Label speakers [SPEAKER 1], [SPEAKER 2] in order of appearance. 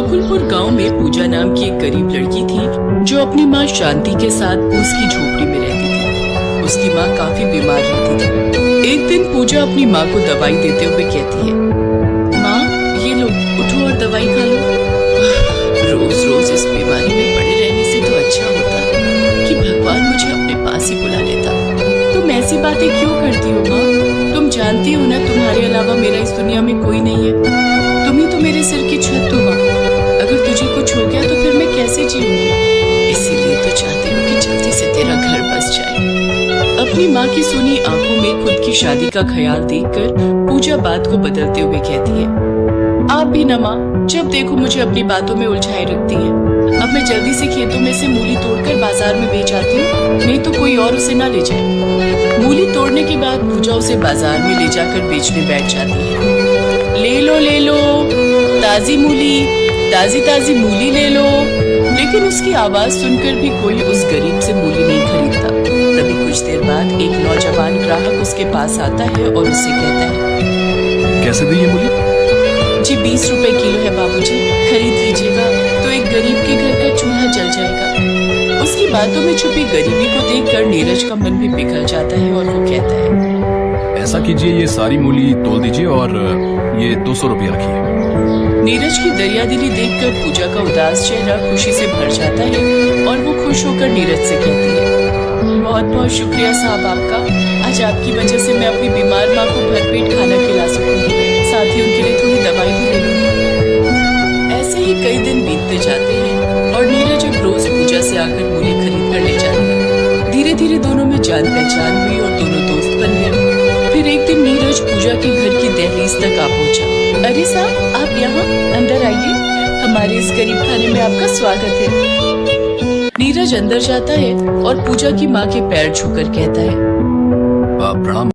[SPEAKER 1] बकुलपुर गांव में पूजा नाम की एक गरीब लड़की थी जो अपनी माँ शांति के साथ उसकी झोपड़ी में रहती थी। उसकी माँ काफी बीमार रहती थी। एक दिन पूजा अपनी माँ को दवाई देते हुए कहती है, माँ ये लो, उठो और दवाई खा लो। रोज रोज इस बीमारी में पड़े रहने से तो अच्छा होता कि भगवान मुझे अपने पास ही बुला लेता। तुम ऐसी बातें क्यों करती हो माँ? तुम जानती हो ना तुम्हारे अलावा मेरा इस दुनिया में कोई नहीं है। तुम ही तो मेरे सिर की छत हो माँ। अगर तुझे कुछ हो गया तो फिर मैं कैसे जीऊंगी? इसीलिए तो चाहती हूँ कि जल्दी से तेरा घर बस जाए। अपनी माँ की सुनी आंखों में खुद की शादी का ख्याल देखकर पूजा बात को बदलते हुए कहती है, आप भी ना माँ, जब देखो मुझे अपनी बातों में उलझाए रखती है। अब मैं जल्दी से खेतों में से मूली तोड़कर बाजार में बेच आती हूँ, नहीं तो कोई और उसे ना ले जाए। मूली तोड़ने के बाद पूजा उसे बाजार में ले जाकर बेचने बैठ जाती है। ले लो ताजी मूली, ताजी ताजी मूली ले लो। लेकिन उसकी आवाज सुनकर भी कोई उस गरीब से मूली नहीं खरीदता। तभी कुछ देर बाद एक नौजवान ग्राहक उसके पास आता है और उससे कहता है,
[SPEAKER 2] कैसे दी ये मूली?
[SPEAKER 1] जी 20 रुपए किलो है बाबूजी, खरीद लीजिएगा तो एक गरीब के घर का चूल्हा जल जाएगा। उसकी बातों में छुपी गरीबी को देखकर नीरज का मन भी पिघल जाता है और वो कहता है,
[SPEAKER 2] ऐसा कीजिए, ये सारी मूली तोल दीजिए और ये 200 रुपया रखिए।
[SPEAKER 1] नीरज की दरियादिली देखकर पूजा का उदास चेहरा खुशी से भर जाता है और वो खुश होकर नीरज से कहती है, बहुत बहुत शुक्रिया साहब आपका। आज आपकी वजह से मैं अपनी बीमार माँ को भरपेट खाना खिला सकूंगी, साथ ही उनके लिए थोड़ी दवाई भी ले लूंगी। ऐसे ही कई दिन बीतते जाते हैं और नीरज अब रोज पूजा से आकर मूली खरीद कर ले जाता है। धीरे धीरे दोनों में जान पहचान हुई और दोनों दोस्त बन गए। फिर एक दिन नीरज पूजा के घर की दहलीज तक आ पहुंचा। अरे साहब, आप यहाँ अंदर आइए, हमारे इस गरीब खाने में आपका स्वागत है। नीरज अंदर जाता है और पूजा की माँ के पैर छूकर कहता है,
[SPEAKER 2] प्रणाम।